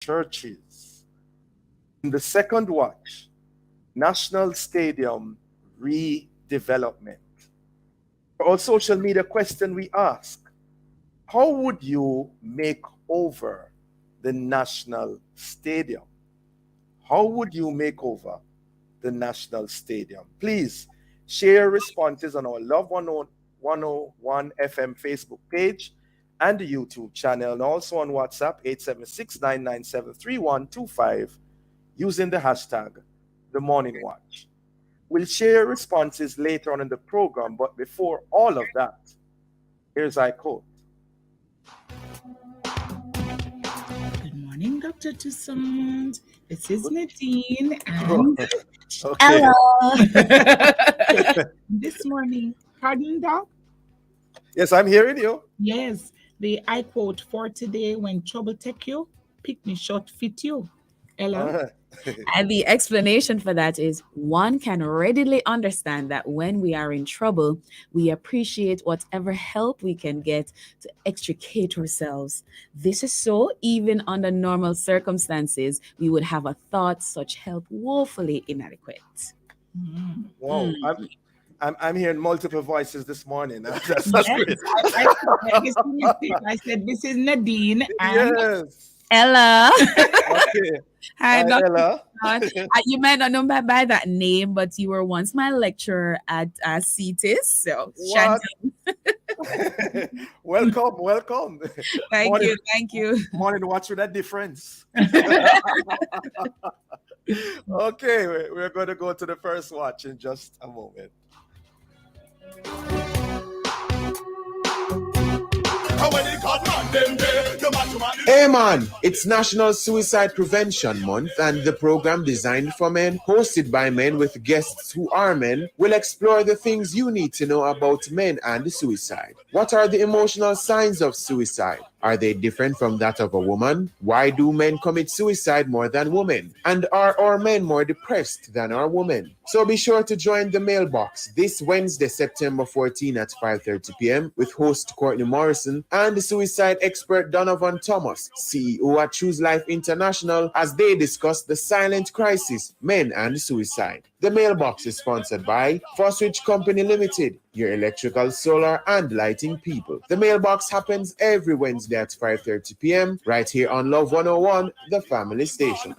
churches. In the second watch, National Stadium redevelopment. For our social media question, we ask, how would you make over the National Stadium? How would you make over the National Stadium? Please share responses on our Love 101 FM Facebook page and the YouTube channel, and also on WhatsApp 876-997-3125 using the hashtag The Morning Watch. We'll share responses later on in the program, but before all of that, here's I quote. Good morning, Dr. Toussaint. This is Nadine and Okay. Ella. This morning, pardon, Doc? Yes, I'm hearing you. Yes, the I quote for today: when trouble take you, pick me short fit you. Ella. And the explanation for that is one can readily understand that when we are in trouble, we appreciate whatever help we can get to extricate ourselves. This is so even under normal circumstances, we would have a thought such help woefully inadequate. Wow, I'm hearing multiple voices this morning. That's Yes, great. I said this is Nadine and Yes. Ella. Okay. Hi, Hi, Dr. Ella. You might not know me by that name, but you were once my lecturer at CETIS. So, What? Shanti, Welcome. thank Morning. you, thank you. Morning, what's with that difference? Okay, we're going to go to the first watch in just a moment. Hey man, it's National Suicide Prevention Month, and the program designed for men, hosted by men with guests who are men, will explore the things you need to know about men and suicide. What are the emotional signs of suicide? Are they different from that of a woman? Why do men commit suicide more than women? And are our men more depressed than our women? So be sure to join the mailbox this Wednesday, September 14 at 5:30 p.m. with host Courtney Morrison and the suicide expert Donovan Thomas, CEO at Choose Life International, as they discuss the silent crisis, men and suicide. The mailbox is sponsored by Switch Company Limited, your electrical, solar, and lighting people. The mailbox happens every Wednesday at 5:30 p.m. right here on Love 101, the family station.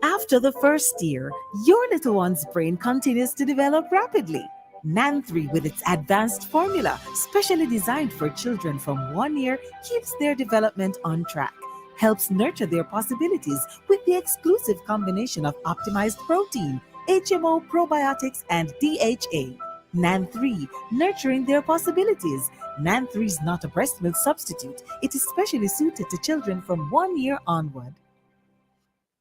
After the first year, your little one's brain continues to develop rapidly. NAN3, with its advanced formula, specially designed for children from 1 year, keeps their development on track, helps nurture their possibilities with the exclusive combination of optimized protein, HMO, probiotics, and DHA. NAN3, nurturing their possibilities. NAN3 is not a breast milk substitute. It is specially suited to children from 1 year onward.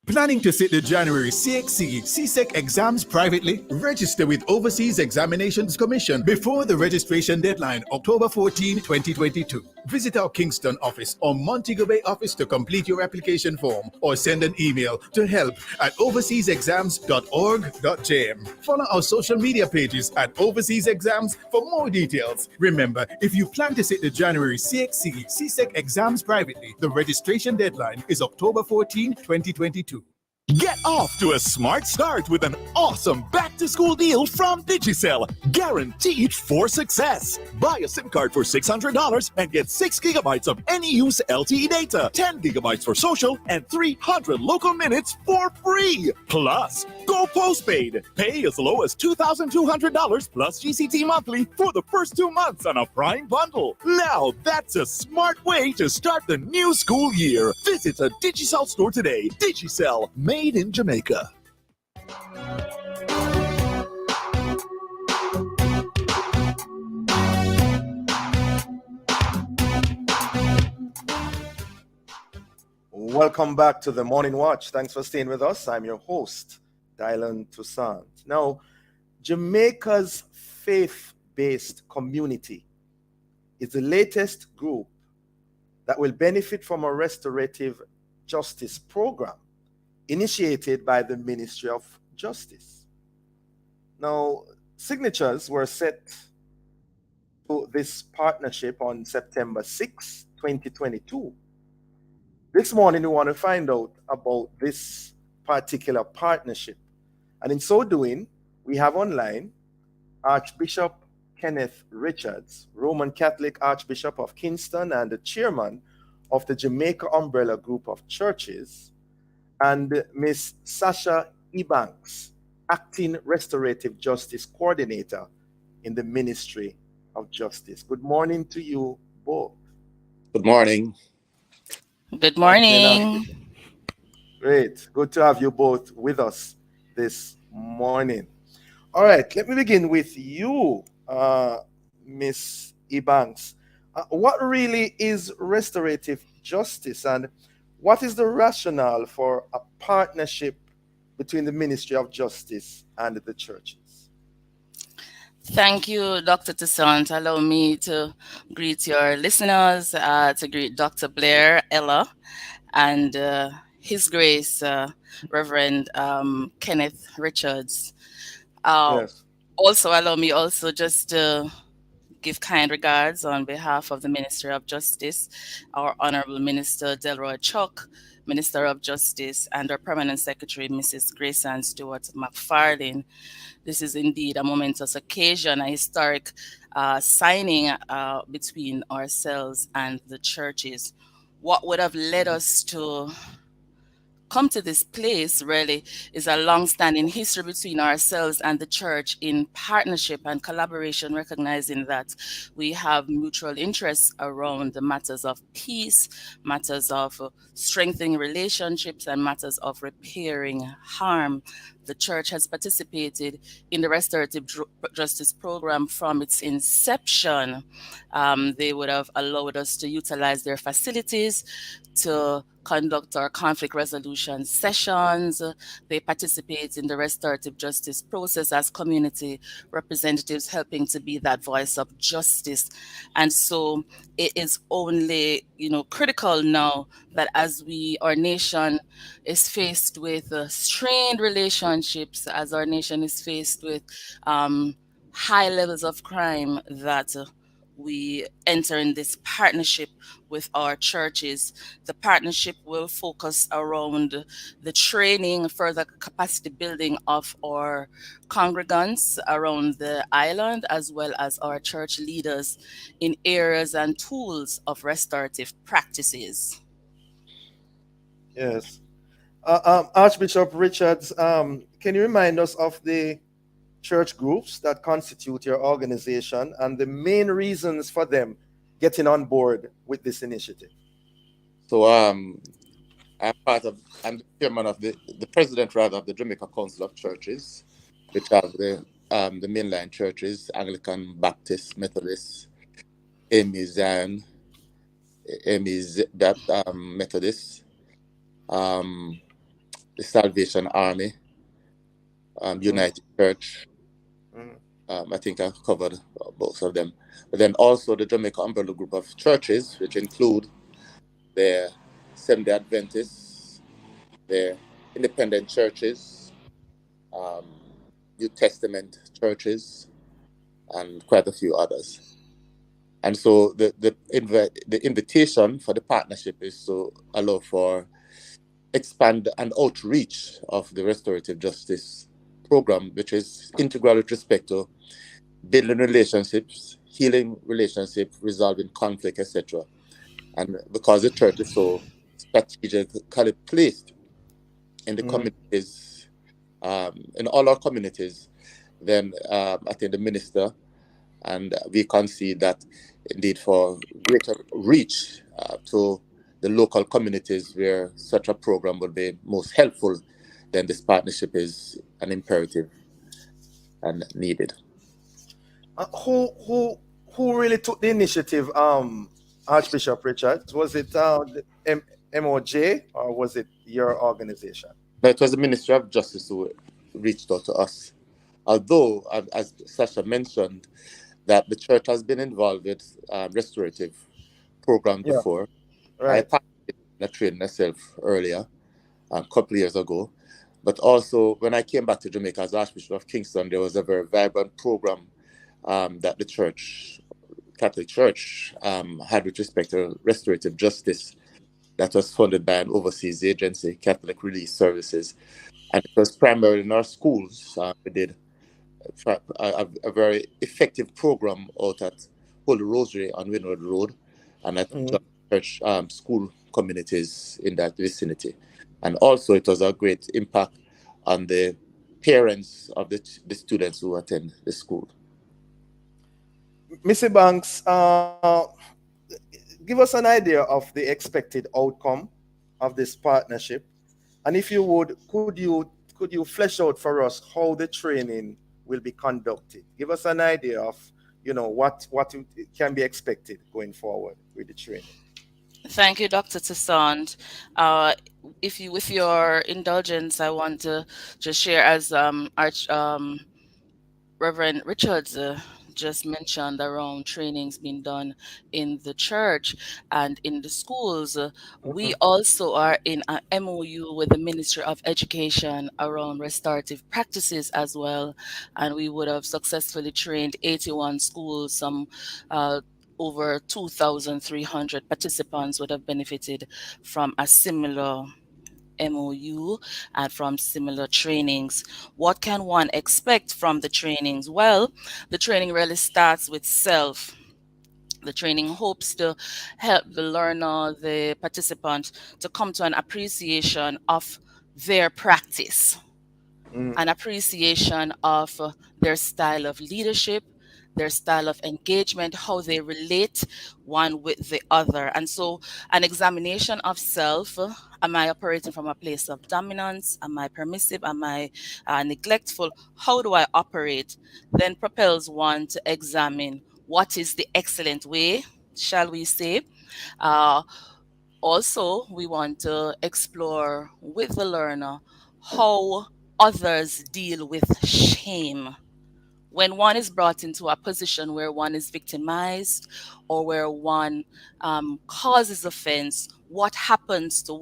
Planning to sit the January CXC CSEC exams privately? Register with Overseas Examinations Commission before the registration deadline, October 14, 2022. Visit our Kingston office or Montego Bay office to complete your application form, or send an email to help@overseasexams.org.jm. Follow our social media pages at Overseas Exams for more details. Remember, if you plan to sit the January CXC CSEC exams privately, the registration deadline is October 14, 2022. Get off to a smart start with an awesome back-to-school deal from Digicel, guaranteed for success. Buy a SIM card for $600 and get 6 gigabytes of any use LTE data, 10 gigabytes for social, and 300 local minutes for free. Plus, go postpaid. Pay as low as $2,200 plus GCT monthly for the first 2 months on a Prime bundle. Now, that's a smart way to start the new school year. Visit a Digicel store today. Digicel, made in Jamaica. Welcome back to the Morning Watch. Thanks for staying with us. I'm your host, Dylan Toussaint. Now, Jamaica's faith-based community is the latest group that will benefit from a restorative justice program initiated by the Ministry of Justice. Now, signatures were set to this partnership on September 6, 2022. This morning, we want to find out about this particular partnership. And in so doing, we have online Archbishop Kenneth Richards, Roman Catholic Archbishop of Kingston and the chairman of the Jamaica Umbrella Group of Churches, and Miss Sasha Ebanks, Acting Restorative Justice Coordinator in the Ministry of Justice. Good morning to you both. Good morning. Good morning. Great. Good to have you both with us this morning. All right, let me begin with you, Miss Ebanks. What really is restorative justice, and what is the rationale for a partnership between the Ministry of Justice and the churches? Thank you, Dr. Toussaint. Allow me to greet your listeners, to greet Dr. Blair, Ella, and His Grace, Reverend Kenneth Richards. Yes. Also, allow me also just to give kind regards on behalf of the Ministry of Justice, our Honorable Minister Delroy Chuck, Minister of Justice, and our Permanent Secretary, Mrs. Grace Ann Stewart McFarlane. This is indeed a momentous occasion, a historic signing between ourselves and the churches. What would have led us to come to this place really is a long-standing history between ourselves and the church in partnership and collaboration, recognizing that we have mutual interests around the matters of peace, matters of strengthening relationships, and matters of repairing harm. The church has participated in the restorative justice program from its inception. They would have allowed us to utilize their facilities to conduct our conflict resolution sessions. They participate in the restorative justice process as community representatives, helping to be that voice of justice. And so it is only, critical now that as our nation is faced with strained relationships, as our nation is faced with high levels of crime, that we enter in this partnership with our churches. The partnership will focus around the training, further capacity building of our congregants around the island, as well as our church leaders in areas and tools of restorative practices. Yes. Archbishop Richards, can you remind us of the church groups that constitute your organization and the main reasons for them getting on board with this initiative? So I'm the chairman of the president rather of the Jamaica Council of Churches, which have the mainline churches: Anglican, Baptist, Methodist, Zion, Methodist, the Salvation Army, United Church. I think I've covered both of them. But then also the Jamaica Umbrella Group of Churches, which include the Seventh-day Adventists, the independent churches, New Testament churches, and quite a few others. And so the invitation for the partnership is to allow for expand and outreach of the restorative justice program, which is integral with respect to building relationships, healing relationships, resolving conflict, etc. And because the church is so strategically placed in the communities, in all our communities, then I think the minister and we can see that indeed for greater reach to the local communities where such a program would be most helpful, then this partnership is an imperative and needed. Who really took the initiative, Archbishop Richards? Was it the MOJ or was it your organization? No, it was the Ministry of Justice who reached out to us. Although, as Sasha mentioned, that the church has been involved with restorative programs before. Right. I participated in a training myself earlier, a couple of years ago. But also, when I came back to Jamaica as Archbishop of Kingston, there was a very vibrant program that the church Catholic Church had with respect to restorative justice that was funded by an overseas agency, Catholic Relief Services. And it was primarily in our schools. We did a very effective program out at Holy Rosary on Winwood Road and at church school communities in that vicinity. And also it was a great impact on the parents of the students who attend the school. Mr. Banks, give us an idea of the expected outcome of this partnership, and if you would, could you flesh out for us how the training will be conducted? Give us an idea of what can be expected going forward with the training. Thank you, Dr. Toussaint. With your indulgence, I want to just share, as Reverend Richards just mentioned, around trainings being done in the church and in the schools. We also are in an MOU with the Ministry of Education around restorative practices as well, and we would have successfully trained 81 schools. Some over 2,300 participants would have benefited from a similar MOU and from similar trainings. What can one expect from the trainings? Well, the training really starts with self. The training hopes to help the learner, the participant, to come to an appreciation of their practice, an appreciation of their style of leadership, their style of engagement, how they relate one with the other. And so an examination of self, am I operating from a place of dominance? Am I permissive? Am I neglectful? How do I operate? Then propels one to examine what is the excellent way, shall we say. Also, we want to explore with the learner how others deal with shame. When one is brought into a position where one is victimized or where one causes offense, what happens to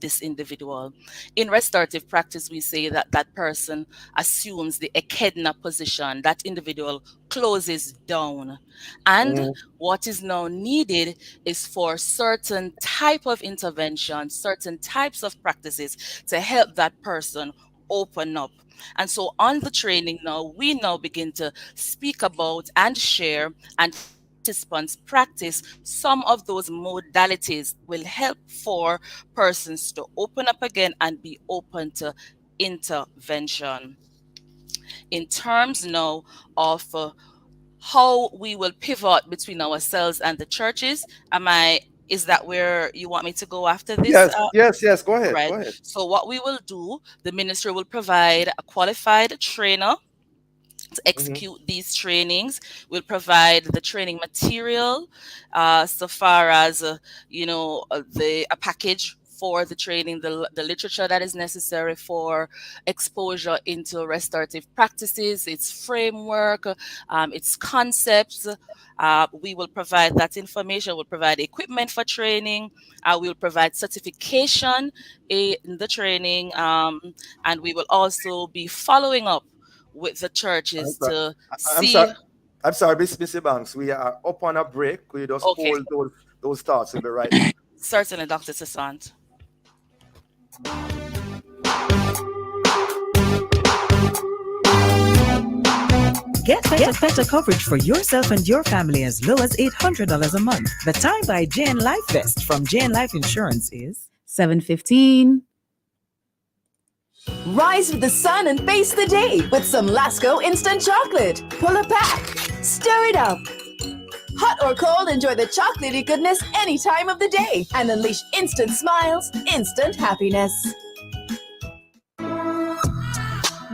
this individual? In restorative practice, we say that that person assumes the echidna position, that individual closes down. And what is now needed is for certain type of intervention, certain types of practices to help that person open up. And so on the training now, we now begin to speak about and share, and participants practice some of those modalities will help for persons to open up again and be open to intervention. In terms now of how we will pivot between ourselves and the churches, is that where you want me to go after this? Yes. Go ahead. Right. Go ahead. So what we will do, the ministry will provide a qualified trainer to execute these trainings. We'll provide the training material, so far as a package for the training, the literature that is necessary for exposure into restorative practices, its framework, its concepts. We will provide that information. We'll provide equipment for training. We'll provide certification in the training, and we will also be following up with the churches to see. I'm sorry, Mr. Banks. We are up on a break. Could you just hold those thoughts? We'll be right back. Certainly, Dr. Toussaint. Get better coverage for yourself and your family as low as $800 a month. The time by JN Life Vest from JN Life Insurance is 7:15. Rise with the sun and face the day with some Lasco instant chocolate. Pull a pack, stir it up. Hot or cold, enjoy the chocolatey goodness any time of the day and unleash instant smiles, instant happiness.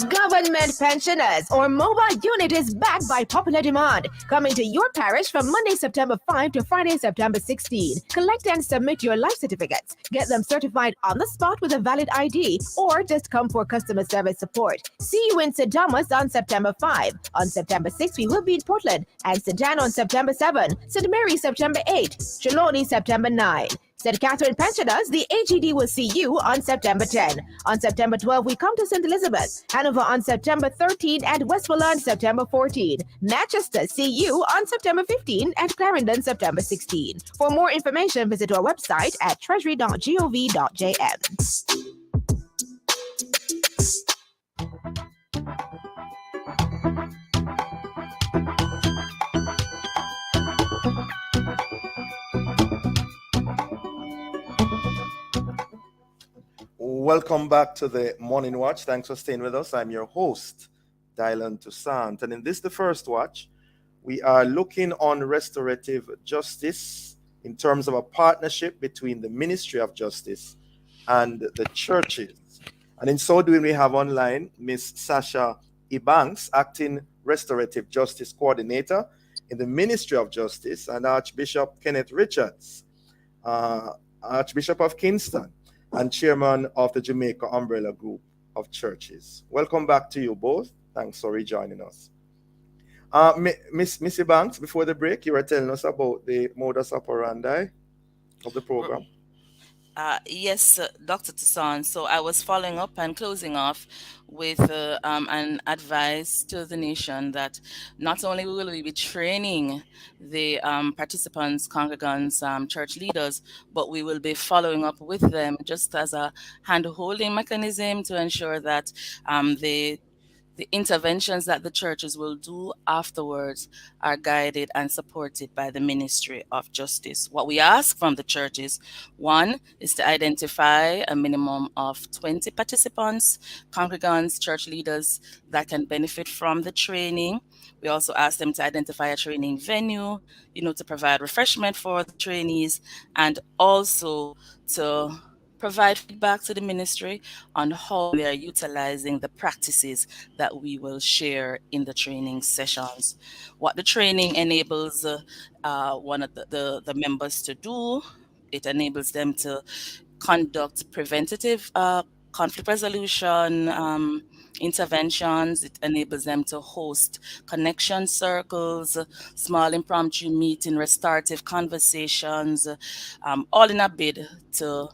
Government pensioners or mobile unit is backed by popular demand. Coming to your parish from Monday, September 5 to Friday, September 16. Collect and submit your life certificates. Get them certified on the spot with a valid ID or just come for customer service support. See you in St. Thomas on September 5. On September 6, we will be in Portland and St. Anne on September 7. St. Mary, September 8. Trelawney, September 9. St. Catherine Pensioners, the AGD will see you on September 10. On September 12, we come to St. Elizabeth, Hanover on September 13, and Westmoreland September 14. Manchester, see you on September 15, and Clarendon September 16. For more information, visit our website at treasury.gov.jm. Welcome back to the Morning Watch. Thanks for staying with us. I'm your host, Dylan Toussaint. And in this, the first watch, we are looking on restorative justice in terms of a partnership between the Ministry of Justice and the churches. And in so doing, we have online Miss Sasha Ebanks, Acting Restorative Justice Coordinator in the Ministry of Justice, and Archbishop Kenneth Richards, Archbishop of Kingston, and Chairman of the Jamaica Umbrella Group of Churches. Welcome back to you both. Thanks for rejoining us. Missy Banks, before the break, you were telling us about the modus operandi of the program. Yes, Dr. Toussaint. So I was following up and closing off with an advice to the nation that not only will we be training the participants, congregants, church leaders, but we will be following up with them just as a hand-holding mechanism to ensure that the interventions that the churches will do afterwards are guided and supported by the Ministry of Justice. What we ask from the churches, one, is to identify a minimum of 20 participants, congregants, church leaders that can benefit from the training. We also ask them to identify a training venue, to provide refreshment for the trainees, and also to provide feedback to the ministry on how they are utilizing the practices that we will share in the training sessions. What the training enables one of the members to do, it enables them to conduct preventative conflict resolution interventions. It enables them to host connection circles, small impromptu meeting, restorative conversations, all in a bid to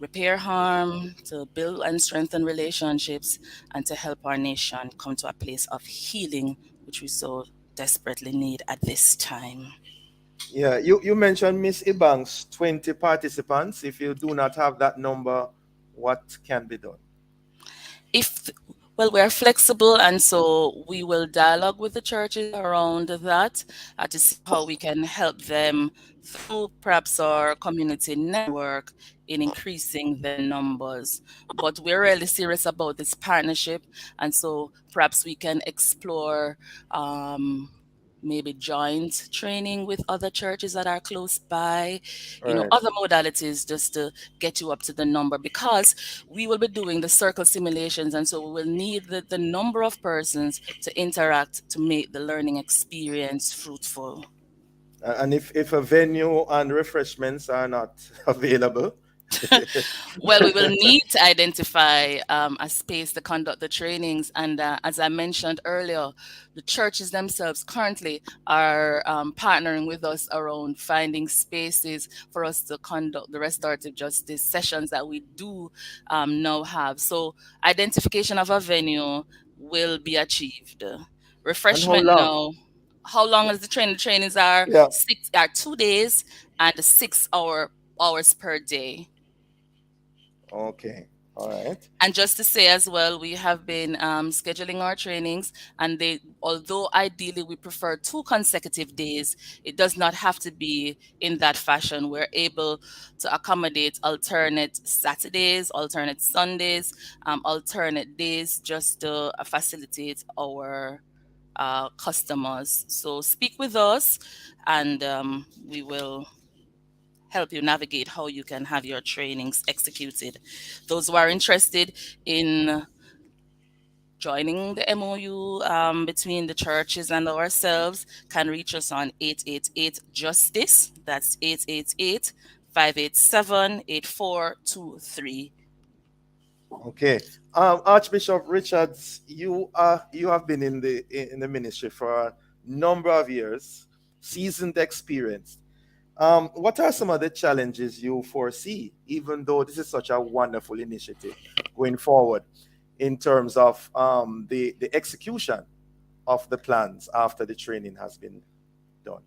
repair harm, to build and strengthen relationships, and to help our nation come to a place of healing, which we so desperately need at this time. Yeah, you mentioned, Miss Ebanks, 20 participants. If you do not have that number, what can be done? Well, we're flexible, and so we will dialogue with the churches around that to see how we can help them through perhaps our community network in increasing their numbers. But we're really serious about this partnership, and so perhaps we can explore maybe joint training with other churches that are close by, other modalities just to get you up to the number, because we will be doing the circle simulations, and so we will need the number of persons to interact to make the learning experience fruitful. And if a venue and refreshments are not available? Well, we will need to identify a space to conduct the trainings. And as I mentioned earlier, the churches themselves currently are partnering with us around finding spaces for us to conduct the restorative justice sessions that we do now have. So identification of a venue will be achieved. Refreshment now. How long is the training? The trainings are 2 days and 6 hours per day. Okay. All right. And just to say as well, we have been scheduling our trainings, and although ideally we prefer 2 consecutive days, it does not have to be in that fashion. We're able to accommodate alternate Saturdays, alternate Sundays, alternate days, just to facilitate our customers. So speak with us, and we will help you navigate how you can have your trainings executed. Those who are interested in joining the MOU between the churches and ourselves can reach us on 888-JUSTICE. That's 888-587-8423. Okay. Archbishop Richards, you have been in the ministry for a number of years, seasoned experience. What are some of the challenges you foresee, even though this is such a wonderful initiative going forward, in terms of the execution of the plans after the training has been done?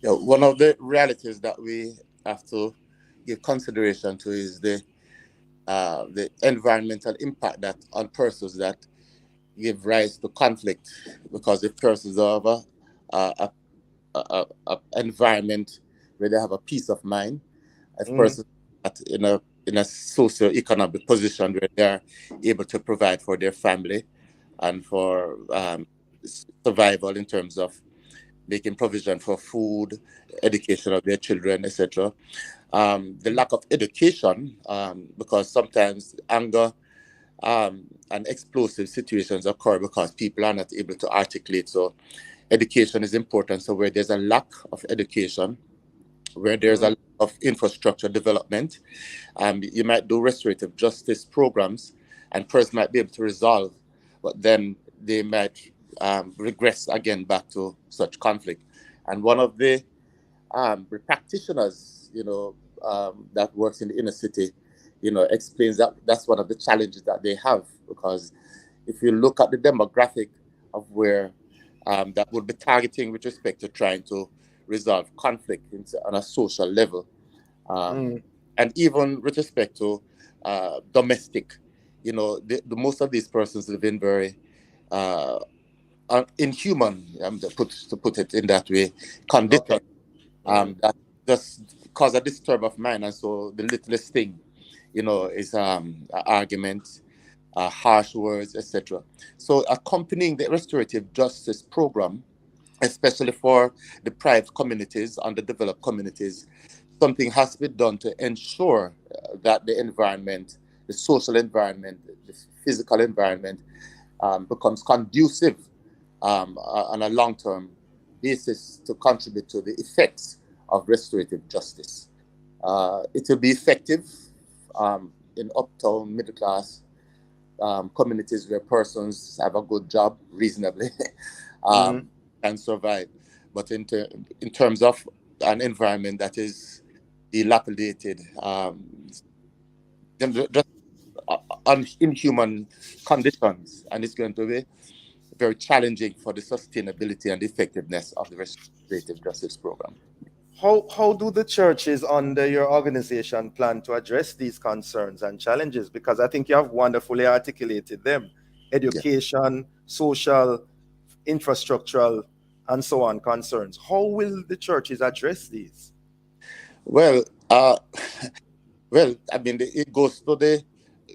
Yeah, one of the realities that we have to give consideration to is the environmental impact that on persons that give rise to conflict, because if persons have a environment where they have a peace of mind, as persons that in a socio-economic position where they are able to provide for their family and for survival in terms of making provision for food, education of their children, etc. The lack of education, because sometimes anger and explosive situations occur because people are not able to articulate. So education is important. So where there's a lack of education, where there's a lack of infrastructure development, you might do restorative justice programs and persons might be able to resolve, but then they might regress again back to such conflict. And one of the practitioners, that works in the inner city, explains that that's one of the challenges that they have, because if you look at the demographic of where that would be targeting with respect to trying to resolve conflict on a social level, and even with respect to domestic, the most of these persons live in very inhuman, to put it in that way, condition, that just cause a disturb of mind. And so the littlest thing, is argument, harsh words, etc. So accompanying the restorative justice program, especially for the deprived communities, underdeveloped communities, something has to be done to ensure that the environment, the social environment, the physical environment becomes conducive on a long-term basis to contribute to the effects of restorative justice. It will be effective in uptown middle-class communities where persons have a good job reasonably and survive. But in terms of an environment that is dilapidated, just inhuman conditions, and it's going to be very challenging for the sustainability and effectiveness of the restorative justice program. How do the churches under your organization plan to address these concerns and challenges? Because I think you have wonderfully articulated them: education, social, infrastructural, and so on concerns. How will the churches address these? Well, I mean, it goes to the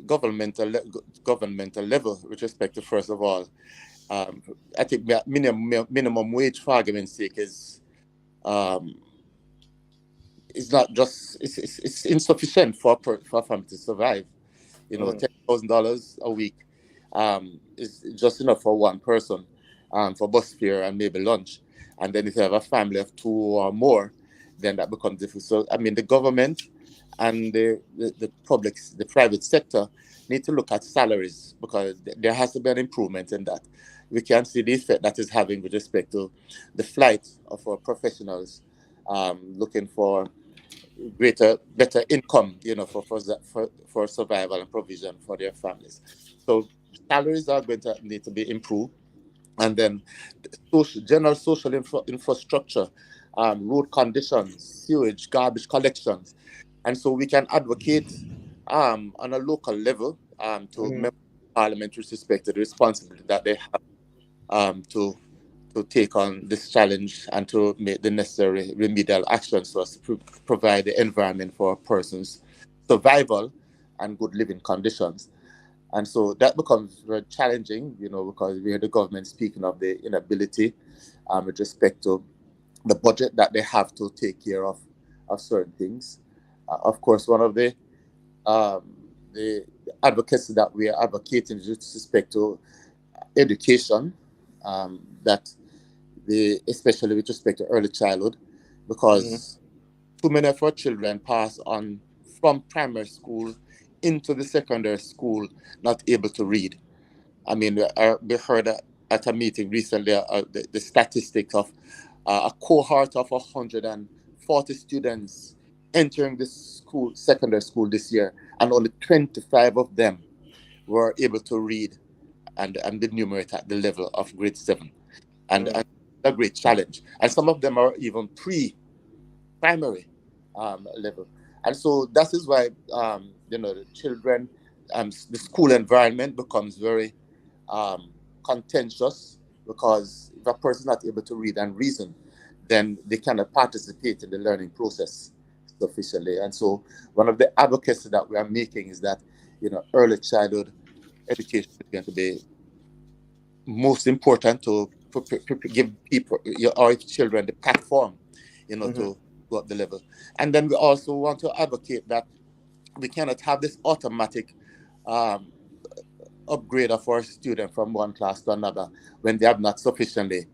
governmental level with respect to, first of all, I think minimum wage, for argument's sake, is it's not just it's insufficient for a family to survive. $10,000 a week is just enough for one person for bus fare and maybe lunch. And then if you have a family of two or more, then that becomes difficult. So I mean, the government and the private sector need to look at salaries, because there has to be an improvement in that. We can see the effect that is having with respect to the flight of our professionals looking for better income, for survival and provision for their families. So salaries are going to need to be improved, and then general social infrastructure, road conditions, sewage, garbage collections, and so we can advocate on a local level to members of Parliament with respect to the responsibility that they have to take on this challenge and to make the necessary remedial actions for us to provide the environment for persons' survival and good living conditions. And so that becomes very challenging, because we hear the government speaking of the inability with respect to the budget that they have to take care of certain things. Of course, one of the advocacy that we are advocating with respect to education, that especially with respect to early childhood, because too many of our children pass on from primary school into the secondary school not able to read. I mean, we heard at a meeting recently the statistics of a cohort of 40 students entering this school, secondary school this year, and only 25 of them were able to read and enumerate at the level of grade 7. And a great challenge. And some of them are even pre-primary level. And so that is why, the children, the school environment becomes very contentious, because if a person is not able to read and reason, then they cannot participate in the learning process sufficiently. And so one of the advocacy that we are making is that, early childhood education is going to be most important to give people, our children, the platform, to go up the level. And then we also want to advocate that we cannot have this automatic upgrade of our student from one class to another when they have not sufficiently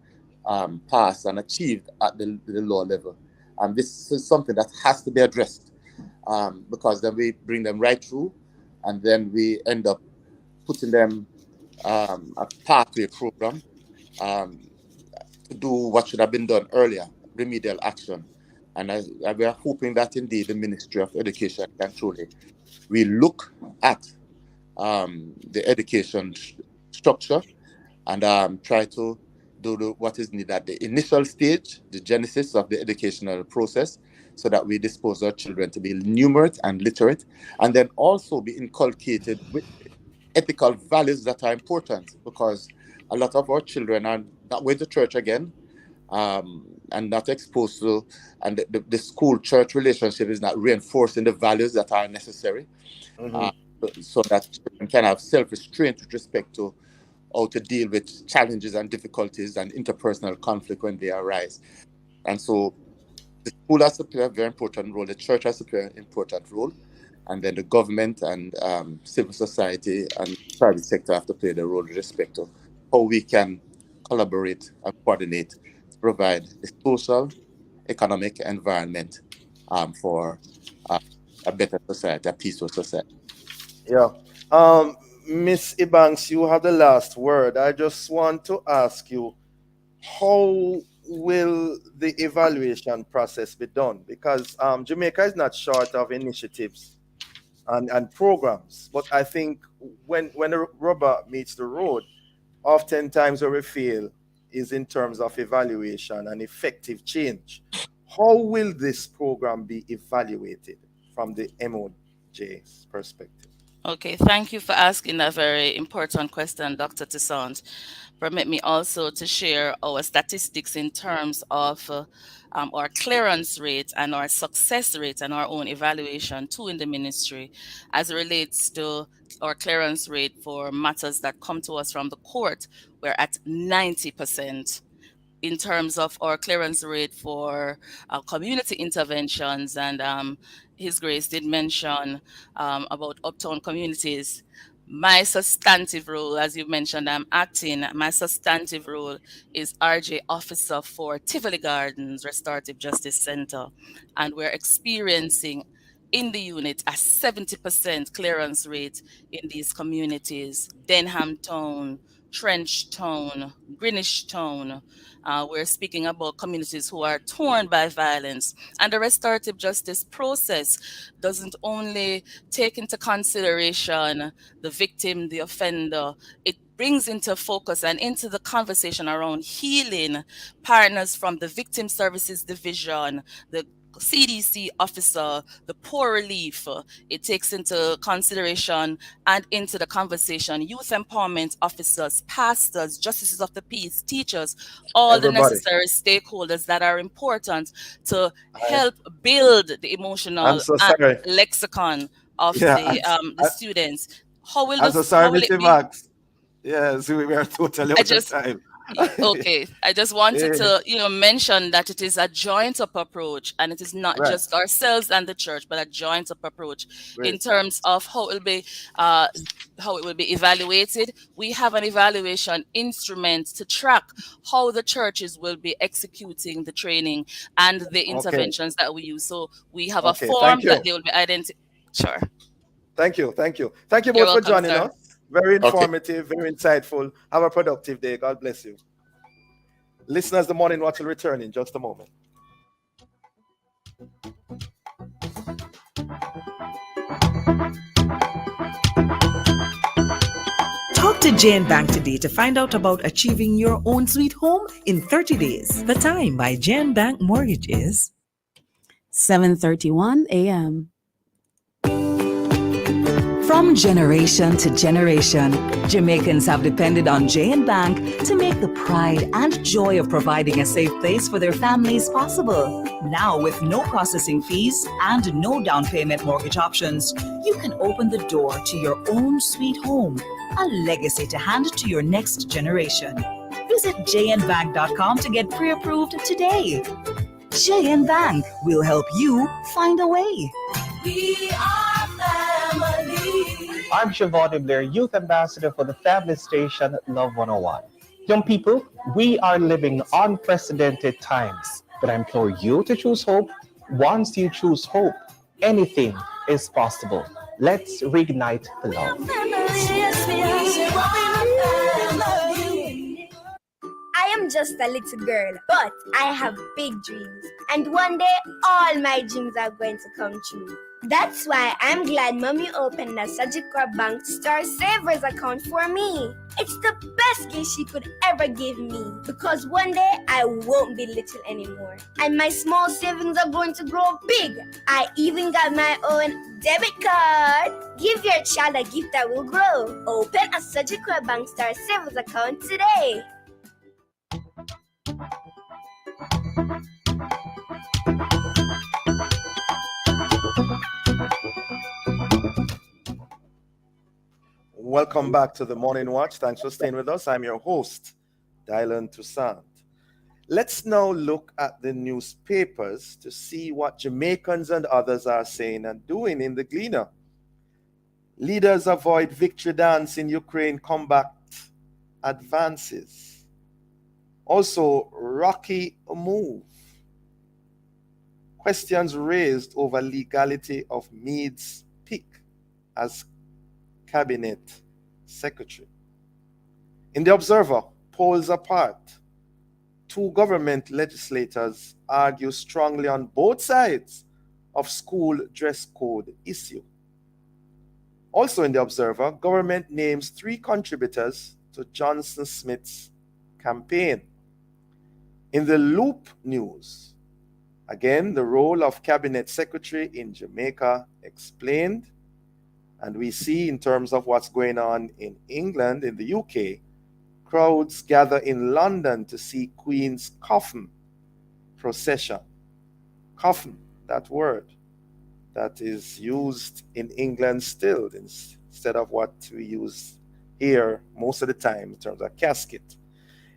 passed and achieved at the lower level. And this is something that has to be addressed, because then we bring them right through, and then we end up putting them a pathway program to do what should have been done earlier, remedial action. And we are hoping that indeed the Ministry of Education can truly look at the education structure and try to do what is needed at the initial stage, the genesis of the educational process, so that we dispose our children to be numerate and literate, and then also be inculcated with ethical values that are important, because a lot of our children are not going to church again, and not exposed to, and the school-church relationship is not reinforcing the values that are necessary, so that children can have self-restraint with respect to how to deal with challenges and difficulties and interpersonal conflict when they arise. And so the school has to play a very important role, the church has to play an important role, and then the government and civil society and private sector have to play the role with respect to how we can collaborate and coordinate to provide a social, economic environment for a better society, a peaceful society. Yeah. Miss Ibanks, you have the last word. I just want to ask you, how will the evaluation process be done? Because Jamaica is not short of initiatives and programs, but I think when the rubber meets the road, oftentimes where we fail is in terms of evaluation and effective change. How will this program be evaluated from the MOJ's perspective? Okay, thank you for asking that very important question, Dr. Toussaint. Permit me also to share our statistics in terms of our clearance rate and our success rate and our own evaluation too in the ministry as it relates to our clearance rate for matters that come to us from the court. We're at 90%. In terms of our clearance rate for community interventions, and His Grace did mention about uptown communities. My substantive role, as you mentioned, I'm acting. My substantive role is RJ Officer for Tivoli Gardens Restorative Justice Center, and we're experiencing in the unit a 70% clearance rate in these communities: Denham Town, Trench Town, Greenwich Town. We're speaking about communities who are torn by violence. And the restorative justice process doesn't only take into consideration the victim, the offender. It brings into focus and into the conversation around healing partners from the Victim Services Division, the CDC officer, the poor relief. It takes into consideration and into the conversation youth empowerment officers, pastors, justices of the peace, teachers, all the necessary stakeholders that are important to help build the emotional lexicon of the students. How will it be? Yes, we are totally out of time. Okay, I just wanted to mention that it is a joint up approach, and it is not just ourselves and the church, but a joint up approach in terms of how it will be evaluated. We have an evaluation instrument to track how the churches will be executing the training and the interventions that we use. So we have a form that they will be identified. Sure. Thank you both for joining us. Very informative, very insightful. Have a productive day. God bless you. Listeners, the Morning Watch will return in just a moment. Talk to Jane Bank today to find out about achieving your own sweet home in 30 days. The time by Jane Bank Mortgage is 7:31 a.m. From generation to generation, Jamaicans have depended on Jane Bank to make the pride and joy of providing a safe place for their families possible. Now, with no processing fees and no down payment mortgage options, you can open the door to your own sweet home, a legacy to hand to your next generation. Visit jnbank.com to get pre-approved today. JN Bank will help you find a way. We are family. I'm Siobhan Blair, Youth Ambassador for the family station Love 101. Young people, we are living unprecedented times, but I implore you to choose hope. Once you choose hope, anything is possible. Let's reignite the love. I am just a little girl, but I have big dreams. And one day, all my dreams are going to come true. That's why I'm glad Mommy opened a Sagicor Bank Star Savers account for me. It's the best gift she could ever give me, because one day I won't be little anymore. And my small savings are going to grow big. I even got my own debit card. Give your child a gift that will grow. Open a Sagicor Bank Star Savers account today. Welcome back to the Morning Watch. Thanks for staying with us. I'm your host, Dylan Toussaint. Let's now look at the newspapers to see what Jamaicans and others are saying and doing in the Gleaner. Leaders avoid victory dance in Ukraine, combat advances. Also, rocky move. Questions raised over legality of Meade's pick as cabinet secretary. In the Observer, polls apart. Two government legislators argue strongly on both sides of school dress code issue. Also in the Observer, government names 3 contributors to Johnson Smith's campaign. In the Loop News, again, the role of cabinet secretary in Jamaica explained. And we see in terms of what's going on in England, in the UK, crowds gather in London to see Queen's coffin procession. Coffin, that word, that is used in England still instead of what we use here most of the time in terms of casket.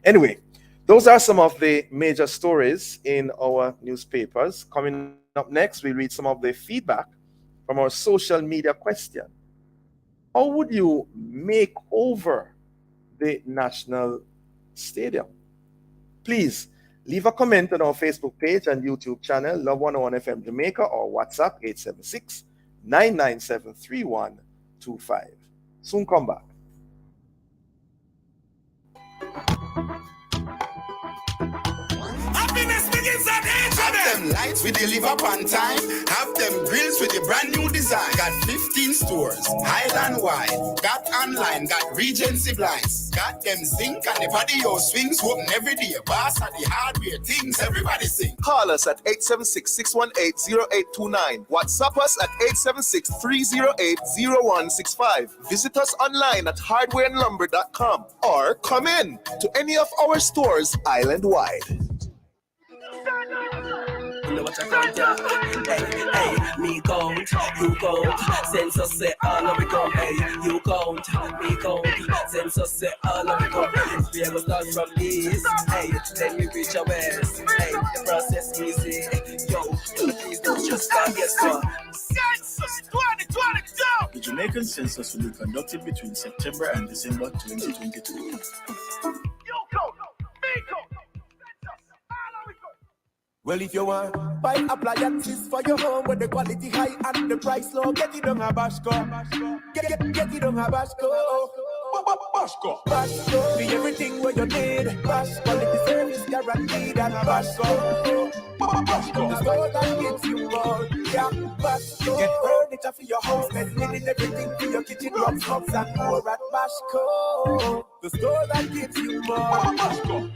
Anyway, those are some of the major stories in our newspapers. Coming up next, we read some of the feedback from our social media question. How would you make over the National Stadium? Please leave a comment on our Facebook page and YouTube channel, Love 101 FM Jamaica, or WhatsApp 876-997-3125. Soon come back. Happiness begins at H&M. Have them lights we deliver on time. Have them grills with the brand new design. Got 15 stores, Highland wide. Got online, got Regency blinds. Got them zinc and the patio swings open every day. Boss at the hardware things everybody sing. Call us at 876-618-0829. WhatsApp us at 876-308-0165. Visit us online at hardwareandlumber.com or come in to any of our stores island-wide. Hey, me count, you count. Census say all of we come. Hey, you count, me count. Census say all of we come. We are gonna start from east. Hey, then we reach our west. Hey, the process easy. Yo, please don't just start your song. Census 2022. The Jamaican census will be conducted between September and December 2022. You count, me count. Well, if you want buy appliances for your home with the quality high and the price low, get it on a Bashco. Get it on a Bashco. Bashco, be everything where you need. Bash quality service guaranteed and Bashco. The store that gives you more. Yeah, Bashco. Get furniture for your house, bed linen, everything for your kitchen, rugs, mugs, and more at Bashco. The store that gives you more. Bashco.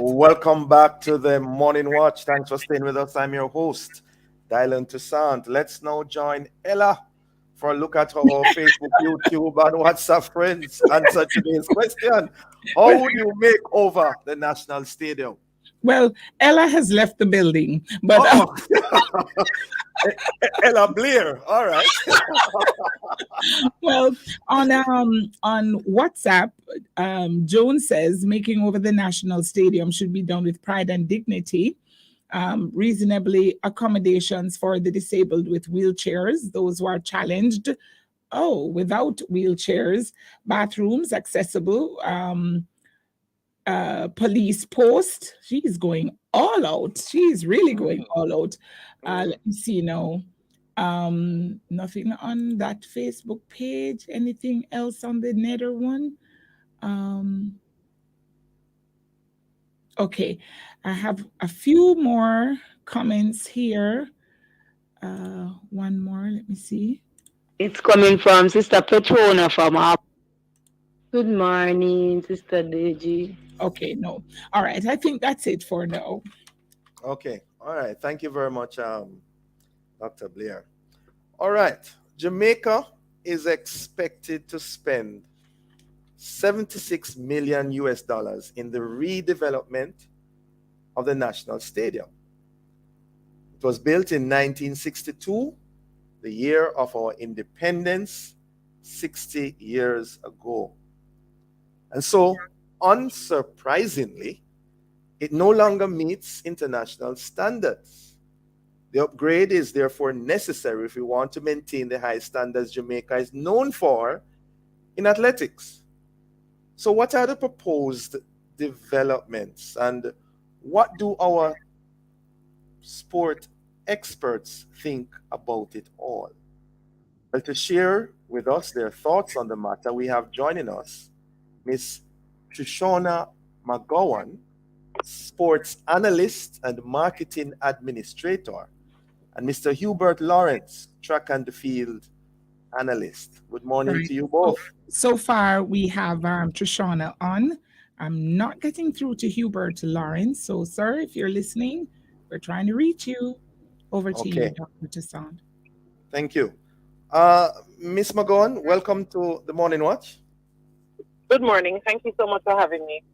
Welcome back to the Morning Watch. Thanks for staying with us. I'm your host, Dylan Toussaint. Let's now join Ella for a look at how our Facebook, YouTube, and WhatsApp friends answer today's question. How would you make over the National Stadium? Well, Ella has left the building, but Ella Blair. All right. well, on WhatsApp, Joan says making over the National Stadium should be done with pride and dignity. Reasonably accommodations for the disabled with wheelchairs, those who are challenged. Without wheelchairs, bathrooms accessible. Police post. She's going all out. She's really going all out. Let me see now. Nothing on that Facebook page. Anything else on the Nether one? Okay, I have a few more comments here. One more. Let me see. It's coming from Sister Petrona from our. Good morning, Sister Deji. Okay, no. All right, I think that's it for now. Okay, all right. Thank you very much, Dr. Blair. All right, Jamaica is expected to spend $76 million in the redevelopment of the National Stadium. It was built in 1962, the year of our independence, 60 years ago. And so, unsurprisingly, it no longer meets international standards. The upgrade is therefore necessary if we want to maintain the high standards Jamaica is known for in athletics. So what are the proposed developments and what do our sport experts think about it all? Well, to share with us their thoughts on the matter, we have joining us Miss Shoshana McGowan, sports analyst and marketing administrator, and Mr. Hubert Lawrence, track and field analyst. Good morning to you both. So far, we have Shoshana on. I'm not getting through to Hubert Lawrence. So, sir, if you're listening, we're trying to reach you. Over to you, Dr. Toussaint. Thank you. Miss McGowan, welcome to the Morning Watch. Good morning. Thank you so much for having me.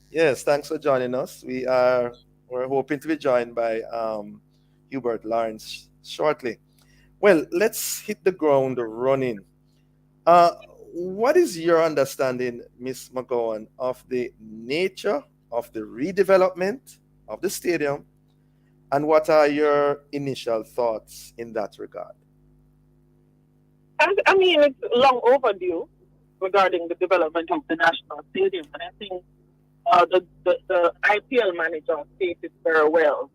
Yes, thanks for joining us. We're hoping to be joined by Hubert Lawrence shortly. Well, let's hit the ground running. What is your understanding, Miss McGowan, of the nature of the redevelopment of the stadium, and what are your initial thoughts in that regard? I mean, it's long overdue regarding the development of the National Stadium, and I think the IPL manager stated very well.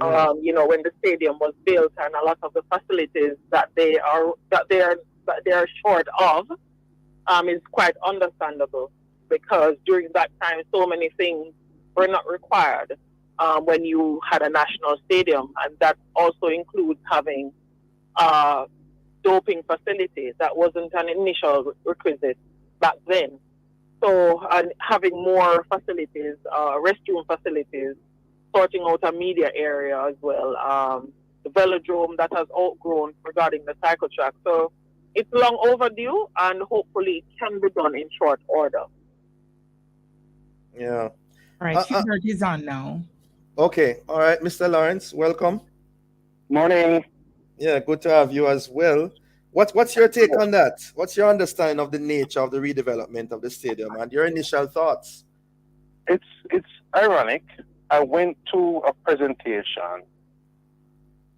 When the stadium was built, and a lot of the facilities that they are short of, is quite understandable, because during that time, so many things were not required when you had a national stadium, and that also includes having doping facilities. That wasn't an initial requisite back then. So, and having more facilities, restroom facilities, sorting out a media area as well, the velodrome that has outgrown regarding the cycle track. So it's long overdue, and hopefully it can be done in short order. Yeah. All right, Hubert is on now. Okay. All right, Mr. Lawrence, welcome. Morning. Yeah, good to have you as well. What's your take on that? What's your understanding of the nature of the redevelopment of the stadium and your initial thoughts? It's ironic. I went to a presentation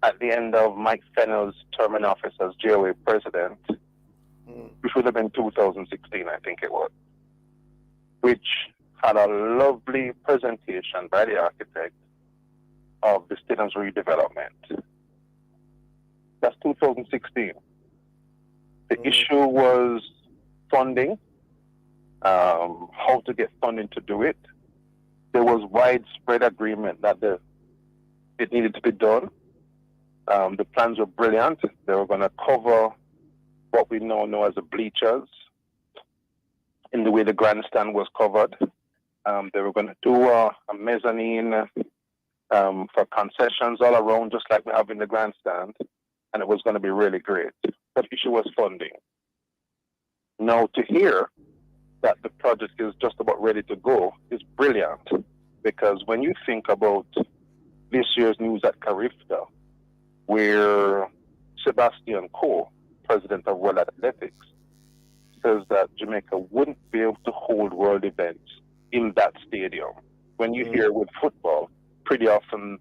at the end of Mike Fennell's term in office as JOA president, which would have been 2016, I think it was, which had a lovely presentation by the architect of the stadium's redevelopment. That's 2016. The issue was funding, how to get funding to do it. There was widespread agreement that it needed to be done. The plans were brilliant. They were going to cover what we now know as the bleachers in the way the grandstand was covered. They were going to do a mezzanine for concessions all around, just like we have in the grandstand, and it was going to be really great. But the issue was funding. Now, to hear that the project is just about ready to go is brilliant, because when you think about this year's news at Carifta, where Sebastian Coe, president of World Athletics, says that Jamaica wouldn't be able to hold world events in that stadium. When you hear with football, pretty often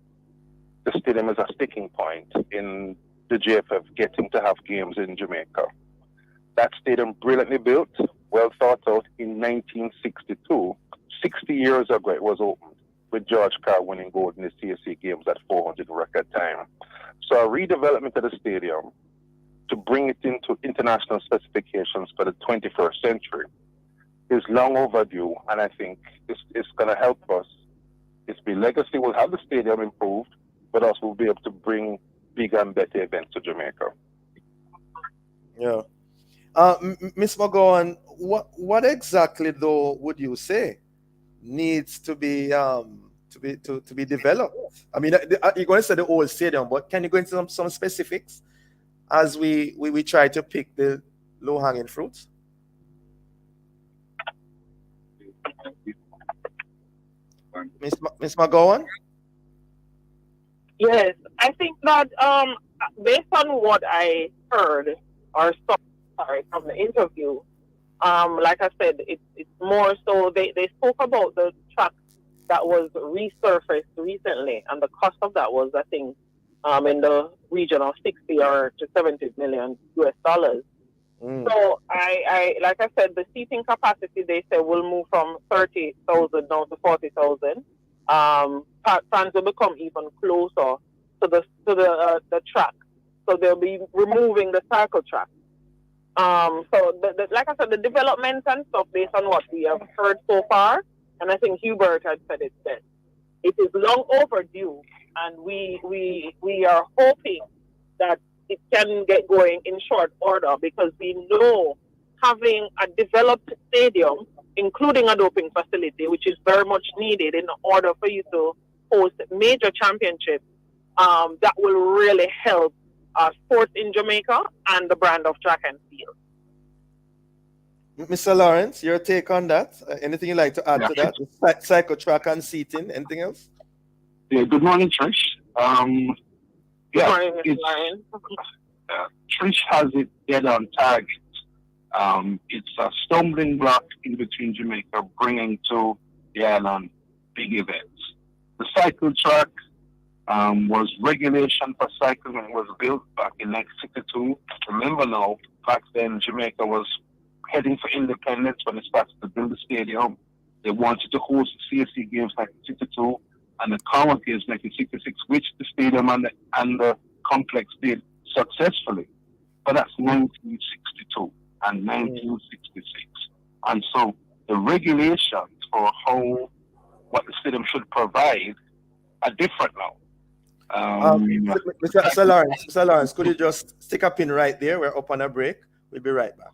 the stadium is a sticking point in the JFF getting to have games in Jamaica. That stadium, brilliantly built, well thought out, in 1962, 60 years ago it was opened, with George Carr winning gold in the CSC games at 400 record time. So a redevelopment of the stadium to bring it into international specifications for the 21st century is long overdue, and I think it's going to help us. It's the legacy. We'll have the stadium improved, but also we'll be able to bring bigger and better events to Jamaica. Yeah. Ms. McGowan, what exactly though would you say needs to be developed? I mean, you're going to say the old stadium, but can you go into some specifics as we try to pick the low-hanging fruits? Ms. McGowan? Yes, I think that based on what I heard or saw, from the interview, like I said, it's more so they spoke about the track that was resurfaced recently, and the cost of that was, I think, in the region of 60 or to 70 million US dollars. So I like I said, the seating capacity they said will move from 30,000 down to 40,000. Fans will become even closer to the track, so they'll be removing the cycle track. So like I said, the development and stuff based on what we have heard so far, and I think Hubert had said it best. It is long overdue, and we are hoping that it can get going in short order, because we know having a developed stadium, including a doping facility, which is very much needed in order for you to host major championships, that will really help sports in Jamaica and the brand of track and field. Mr. Lawrence, your take on that? Anything you'd like to add to that? Cycle track and seating, anything else? Yeah, good morning, Trish. Good morning, Mr. Lawrence. Trish has it dead on target. It's a stumbling block in between Jamaica bringing to the island big events. The cycle track was regulation for cycling when it was built back in 1962. Remember now, back then Jamaica was heading for independence when they started to build the stadium. They wanted to host the CSC games 1962 and the Common Games 1966, which the stadium and the complex did successfully. But that's 1962 and 1966. And so the regulations for what the stadium should provide are different now. Mr. Lawrence, could you just stick a pin right there? We're up on a break. We'll be right back.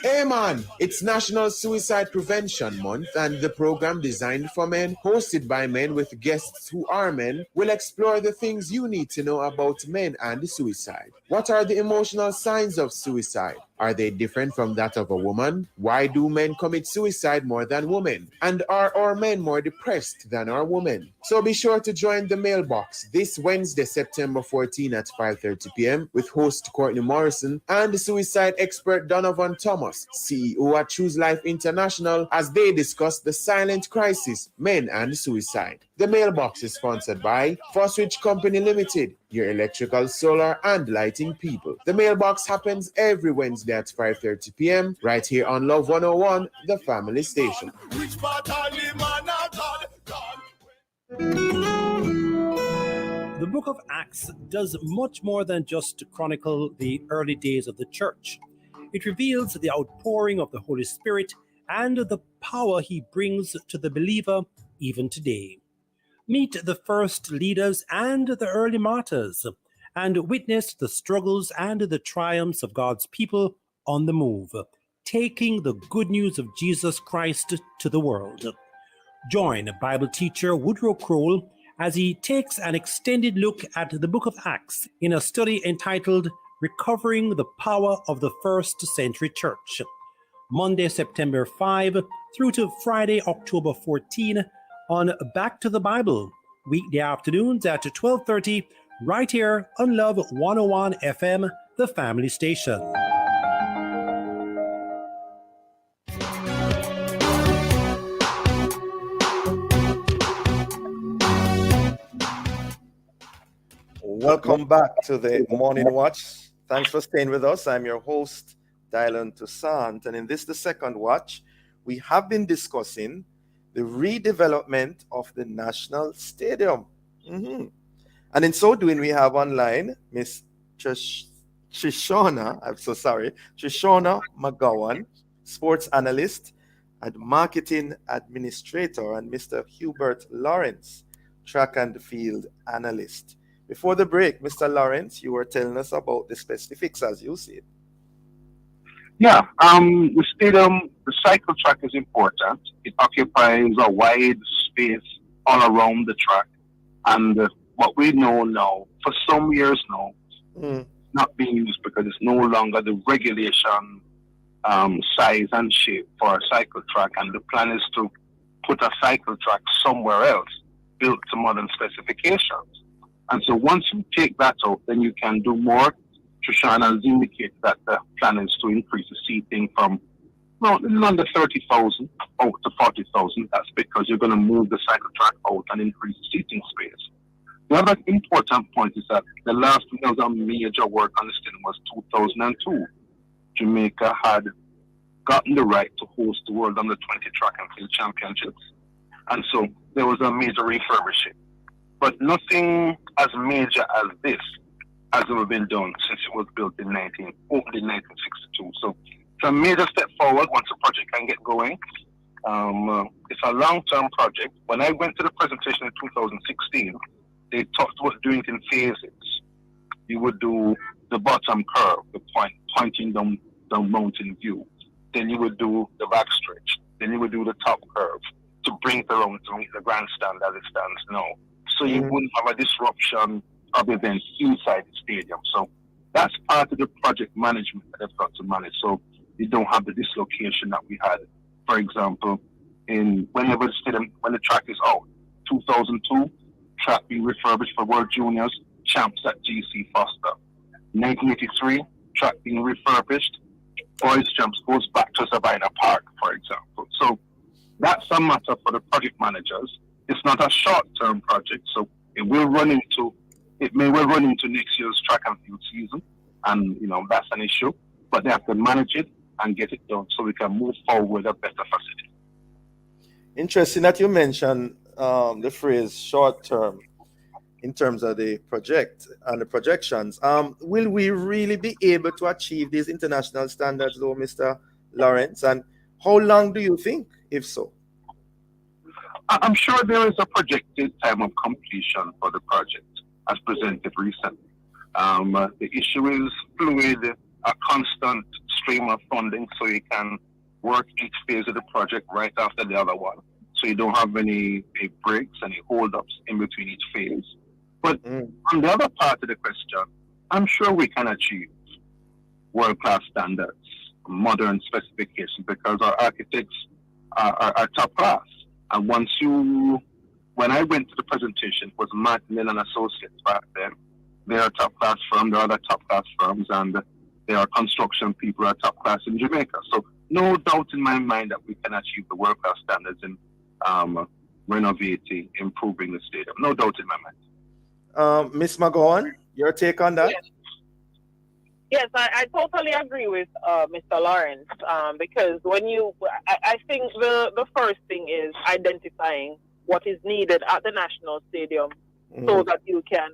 Hey man, it's National Suicide Prevention Month, and the program designed for men, hosted by men with guests who are men, will explore the things you need to know about men and suicide. What are the emotional signs of suicide? Are they different from that of a woman? Why do men commit suicide more than women? And are our men more depressed than our women? So be sure to join the mailbox this Wednesday, September 14 at 5:30 p.m. with host Courtney Morrison and the suicide expert Donovan Thomas, CEO at Choose Life International, as they discuss the silent crisis, men and suicide. The mailbox is sponsored by Foswich Company Limited, your electrical, solar, and lighting people. The mailbox happens every Wednesday at 5:30 p.m. right here on Love 101, the family station. Which part of the man of God? The book of Acts does much more than just chronicle the early days of the church. It reveals the outpouring of the Holy Spirit and the power he brings to the believer even today. Meet the first leaders and the early martyrs, and witness the struggles and the triumphs of God's people on the move, taking the good news of Jesus Christ to the world. Join Bible teacher Woodrow Kroll as he takes an extended look at the book of Acts in a study entitled Recovering the Power of the First Century Church. Monday, September 5 through to Friday, October 14 on Back to the Bible, weekday afternoons at 12:30, right here on Love 101 FM, the family station. Welcome back to the Morning Watch. Thanks for staying with us. I'm your host, Dylan Toussaint, and in this, the second watch, we have been discussing the redevelopment of the National Stadium. And in so doing, we have online Miss Trishona McGowan, sports analyst and marketing administrator, and Mr. Hubert Lawrence, track and field analyst. Before the break, Mr. Lawrence, you were telling us about the specifics as you see it. Yeah, the stadium, the cycle track is important. It occupies a wide space all around the track. And what we know now, for some years now, not being used because it's no longer the regulation size and shape for a cycle track. And the plan is to put a cycle track somewhere else, built to modern specifications. And so once you take that out, then you can do more. Trishana has indicated that the plan is to increase the seating from under 30,000 out to 40,000. That's because you're going to move the cycle track out and increase the seating space. The other important point is that the last major work on the stadium was 2002. Jamaica had gotten the right to host the World Under 20 Track and Field Championships. And so there was a major refurbishing. But nothing as major as this has ever been done since it was built in 1962. So it's a major step forward once the project can get going. It's a long-term project. When I went to the presentation in 2016, they talked about doing it in phases. You would do the bottom curve, the pointing down the mountain view. Then you would do the backstretch. Then you would do the top curve to bring it around to meet the grandstand as it stands now. So you wouldn't have a disruption of events inside the stadium. So that's part of the project management that they've got to manage. So you don't have the dislocation that we had, for example, whenever the stadium, when the track is out. 2002, track being refurbished for World Juniors, champs at GC Foster. 1983, track being refurbished, boys champs goes back to Sabina Park, for example. So that's a matter for the project managers. It's not a short-term project, so it may well run into next year's track and field season, and that's an issue. But they have to manage it and get it done so we can move forward with a better facility. Interesting that you mentioned the phrase short-term in terms of the project and the projections. Will we really be able to achieve these international standards, though, Mr. Lawrence? And how long do you think, if so? I'm sure there is a projected time of completion for the project, as presented recently. The issue is fluid, a constant stream of funding, so you can work each phase of the project right after the other one. So you don't have any breaks, any hold-ups in between each phase. But on the other part of the question, I'm sure we can achieve world-class standards, modern specifications, because our architects are top class. And when I went to the presentation, it was Martin and Associates back then. They are a top class firm, there are other top class firms, and there are construction people who are top class in Jamaica. So no doubt in my mind that we can achieve the world class standards in renovating, improving the stadium. No doubt in my mind. Miss McGowan, your take on that? Yes, I totally agree with Mr. Lawrence, because I think the first thing is identifying what is needed at the National Stadium so that you can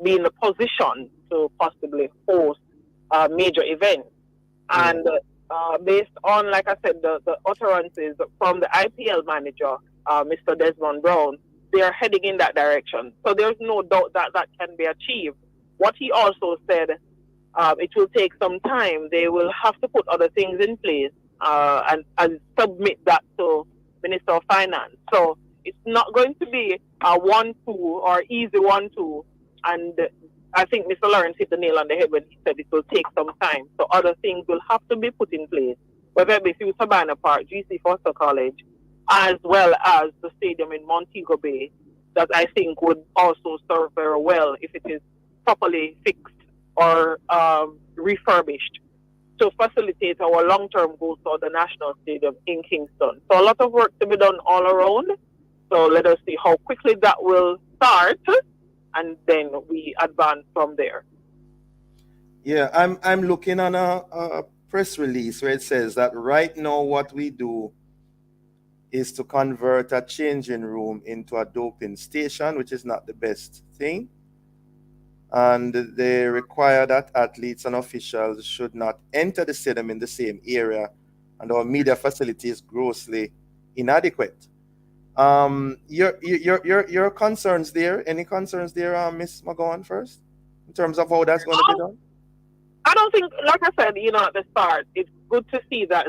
be in a position to possibly host major events. And based on, like I said, the utterances from the IPL manager, Mr. Desmond Brown, they are heading in that direction. So there's no doubt that that can be achieved. What he also said, it will take some time. They will have to put other things in place and submit that to Minister of Finance. So it's not going to be a 1-2 or easy 1-2. And I think Mr. Lawrence hit the nail on the head when he said it will take some time. So other things will have to be put in place, whether it be through Savannah Park, GC Foster College, as well as the stadium in Montego Bay, that I think would also serve very well if it is properly fixed or refurbished to facilitate our long-term goals for the National Stadium in Kingston. So a lot of work to be done all around. So let us see how quickly that will start, and then we advance from there. Yeah, I'm looking on a press release where it says that right now what we do is to convert a changing room into a doping station, which is not the best thing. And they require that athletes and officials should not enter the stadium in the same area, and our media facility is grossly inadequate. Your concerns there? Any concerns there, Miss McGowan, first, in terms of how that's going to be done? I don't think, like I said, at the start, it's good to see that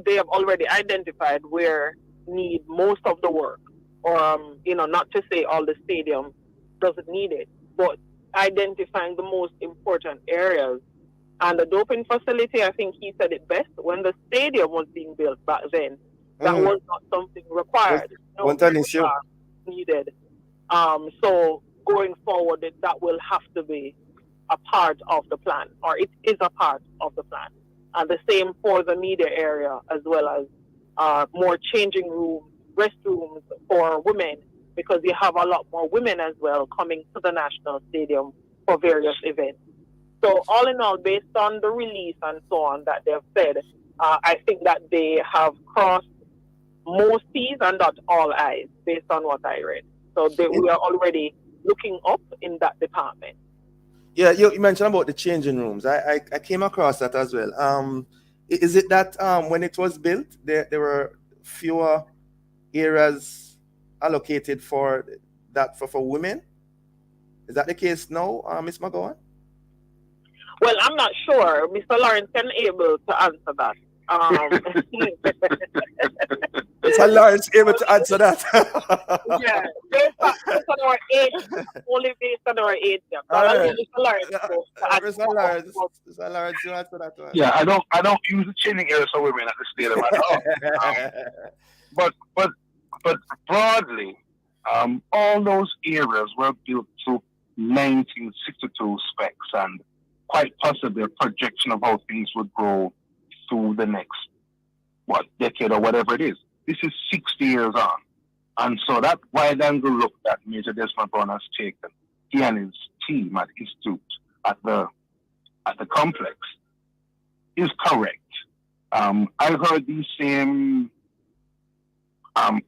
they have already identified where need most of the work, or not to say all the stadium doesn't need it, but identifying the most important areas. And the doping facility, I think he said it best, when the stadium was being built back then, that was not something required. Wasn't an issue. Needed. So going forward, that will have to be a part of the plan, or it is a part of the plan. And the same for the media area, as well as more changing rooms, restrooms for women, because you have a lot more women as well coming to the National Stadium for various events. So all in all, based on the release and so on that they've said, I think that they have crossed most T's and not all I's based on what I read. So we are already looking up in that department. Yeah, you mentioned about the changing rooms. I came across that as well. Is it that when it was built, there were fewer areas allocated for that for women? Is that the case now, Ms. McGowan? Well, I'm not sure. Mr. Lawrence can able to answer that. Mr. Lawrence able to answer that. Yeah, based on our age, only based on our age. Yeah. Right. Mr. Lawrence, you answer that one. Yeah, I don't use the changing areas for women at the stadium at all. But broadly, all those areas were built to 1962 specs, and quite possibly a projection of how things would go through the next decade or whatever it is. This is 60 years on, and so that wide-angle look that Major Desmond Brown has taken, he and his team at Institute at the complex, is correct. I heard these same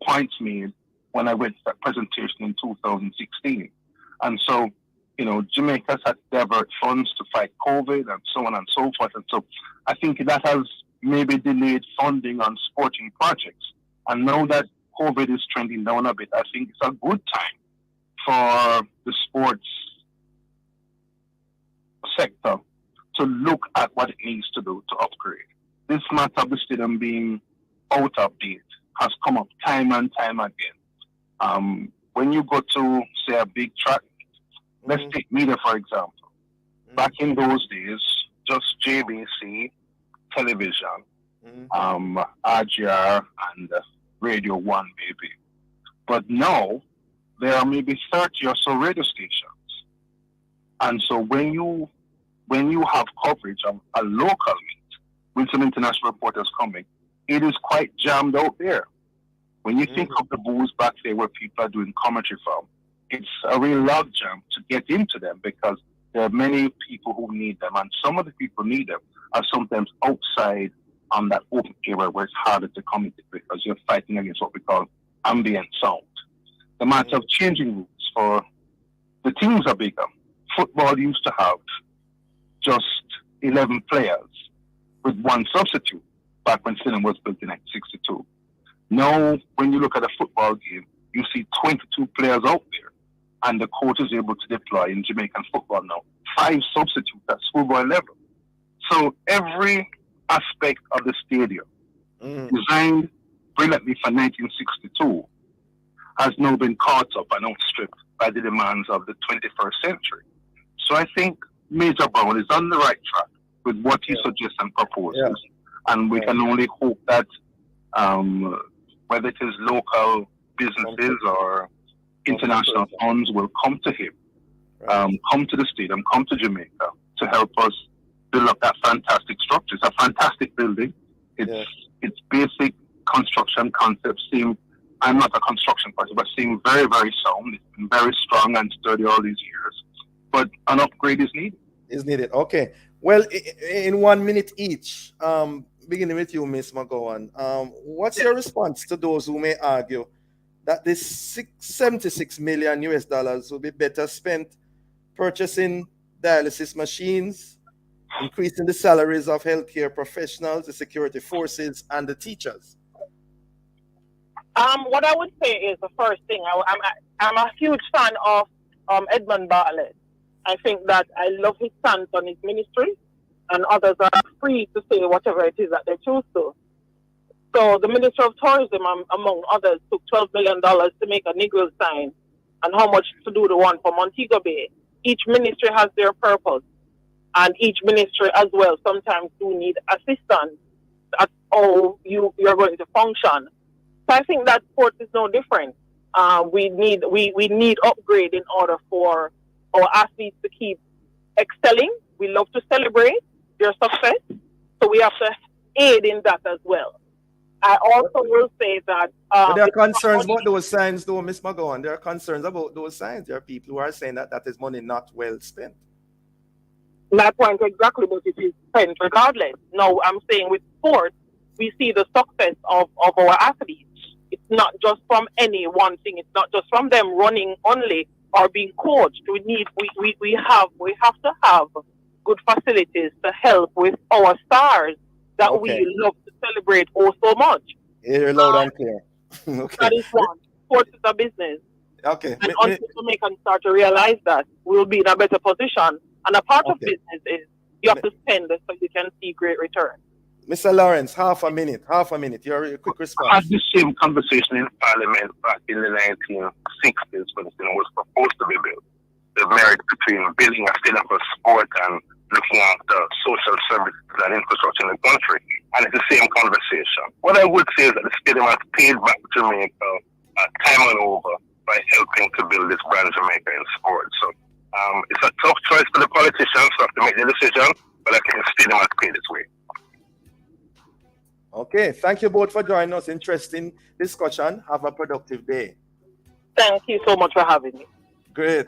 points made when I went to that presentation in 2016. And so, Jamaica's had divert funds to fight COVID and so on and so forth. And so I think that has maybe delayed funding on sporting projects. And now that COVID is trending down a bit, I think it's a good time for the sports sector to look at what it needs to do to upgrade. This matter of the stadium being out of date has come up time and time again. When you go to, say, a big track, let's take media, for example. Back in those days, just JBC, television, RGR, and Radio 1 maybe. But now, there are maybe 30 or so radio stations. And so when you have coverage of a local meet with some international reporters coming, it is quite jammed out there. When you think of the booths back there where people are doing commentary from, it's a real logjam to get into them because there are many people who need them, and some of the people need them are sometimes outside on that open area where it's harder to come into because you're fighting against what we call ambient sound. The matter of changing rules for the teams are bigger. Football used to have just 11 players with one substitute back when Stadium was built in 1962. Now, when you look at a football game, you see 22 players out there, and the coach is able to deploy in Jamaican football now 5 substitutes at schoolboy level. So every aspect of the stadium, designed brilliantly for 1962, has now been caught up and outstripped by the demands of the 21st century. So I think Major Brown is on the right track with what he suggests and proposes. And we can only hope that whether it is local businesses or international funds will come to him, come to the stadium, come to Jamaica to help us build up that fantastic structure. It's a fantastic building. Its basic construction concepts seem, I'm not a construction person, but seem very, very sound. It's been very strong and sturdy all these years. But an upgrade is needed. Is needed. Okay. Well, in 1 minute each, beginning with you, Ms. McGowan, what's your response to those who may argue that this $76 million will be better spent purchasing dialysis machines, increasing the salaries of healthcare professionals, the security forces, and the teachers? What I would say is the first thing, I'm a huge fan of Edmund Bartlett. I think that I love his stance on his ministry, and others are free to say whatever it is that they choose to. So the Minister of Tourism, among others, took $12 million to make a Negro sign, and how much to do the one for Montego Bay. Each ministry has their purpose, and each ministry as well sometimes do need assistance at how you're going to function. So I think that sports is no different. We need upgrade in order for our athletes to keep excelling. We love to celebrate their success, so we have to aid in that as well. I also will say that but there are concerns about those signs, though, Ms. McGowan. There are concerns about those signs. There are people who are saying that is money not well spent. That point exactly, but it is spent regardless. No, I'm saying with sports, we see the success of our athletes. It's not just from any one thing. It's not just from them running only or being coached. We have to have good facilities to help with our stars that we love to celebrate so much. You're loud and clear. Okay. That is one. Sports is a business. Okay. And until Jamaicans start to realize that, we'll be in a better position. And a part of business is you have to spend so you can see great return. Mr. Lawrence, half a minute. Your quick response. I had the same conversation in Parliament back in the 1960s when it was proposed to be built. The marriage between building a stadium for sport and looking after social services and infrastructure in the country. And it's the same conversation. What I would say is that the stadium has paid back Jamaica time and over by helping to build this brand Jamaica in sport. So it's a tough choice for the politicians to have to make the decision, but I think the stadium has paid its way. Okay, thank you both for joining us. Interesting discussion. Have a productive day. Thank you so much for having me. Great.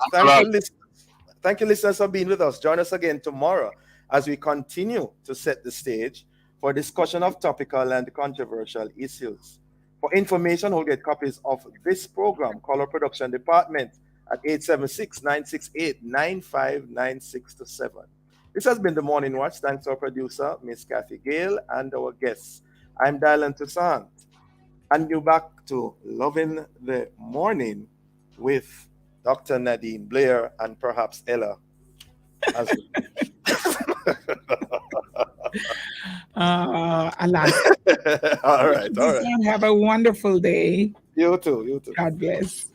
Thank you, listeners, for being with us. Join us again tomorrow as we continue to set the stage for discussion of topical and controversial issues. For information, we'll get copies of this program. Call our production department at 876-968-9596-7. This has been the Morning Watch. Thanks to our producer, Miss Kathy Gale, and our guests. I'm Dylan Toussaint, and you're back to Loving the Morning with Dr. Nadine Blair and perhaps Ella. Alas. All right. Have a wonderful day. You too. God bless.